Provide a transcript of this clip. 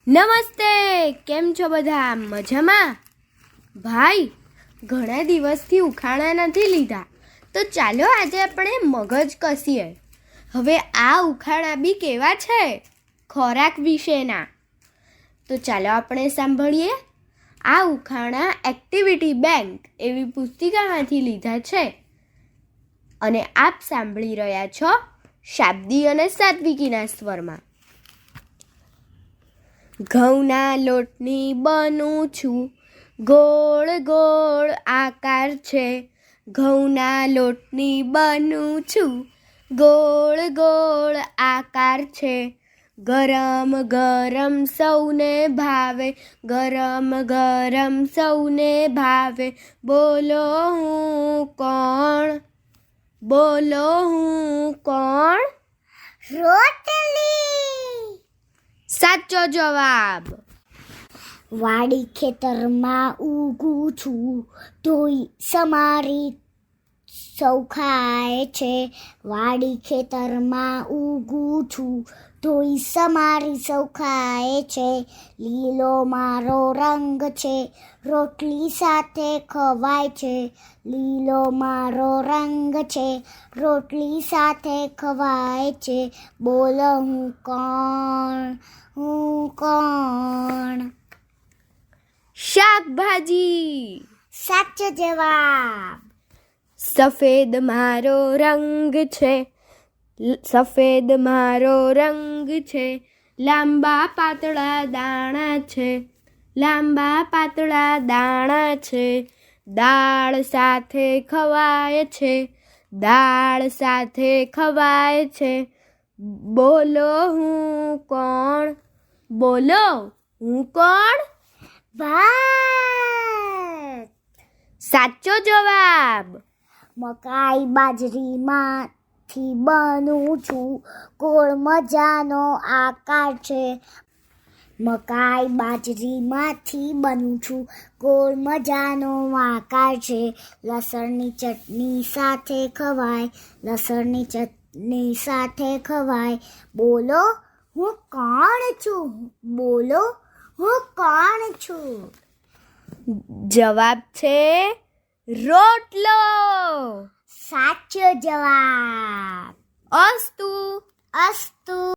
નમસ્તે, કેમ છો બધા? મજામાં? ભાઈ, ઘણા દિવસથી ઉખાણા નથી લીધા, તો ચાલો આજે આપણે મગજ કસીએ. હવે આ ઉખાણા બી કેવા છે? ખોરાક વિશેના. તો ચાલો આપણે સાંભળીએ. આ ઉખાણા એક્ટિવિટી બેંક એવી પુસ્તિકામાંથી લીધા છે અને આપ સાંભળી રહ્યા છો શાબ્દી અને સાત્વિકીના સ્વરમાં. ઘઉંના લોટની બનું છું, ગોળ ગોળ આકાર છે. ઘઉંના લોટની બનું છું, ગોળ ગોળ આકાર છે. ગરમ ગરમ સૌને ભાવે, ગરમ ગરમ સૌને ભાવે. બોલો હું કોણ? બોલો હું કોણ? રોટલી. સાચો જવાબ. વાડી ખેતરમાં ઊગું છું, તોય સમારી સૌ ખાય છે. વાડી ખેતરમાં ઊગું છું, તોય સમારી સૌ ખાય છે. લીલો મારો રંગ છે, રોટલી સાથે ખવાય છે. લીલો મારો રંગ છે, રોટલી સાથે ખવાય છે. બોલો હું કોણ? હું કોણ? શાકભાજી. સાચો જવાબ. સફેદ મારો રંગ છે, સફેદ મારો રંગ છે. લાંબા પાતળા દાણા છે, લાંબા પાતળા દાણા છે. દાળ સાથે ખવાય છે, દાળ સાથે ખવાય છે. બોલો હું કોણ? બોલો હું કોણ? ભાત. સાચો જવાબ. મકાઈ બાજરીમાંથી બનું છું, ગોળ મજાનો આકાર છે. મકાઈ બાજરીમાંથી બનું છું, ગોળ મજાનો આકાર છે. લસણની ચટણી સાથે ખવાય, લસણની ચટણી સાથે ખવાય. બોલો હું કોણ છું? બોલો હું કોણ છું? જવાબ છે રોટલો. સાચો જવાબ. અસ્તુ. અસ્તુ.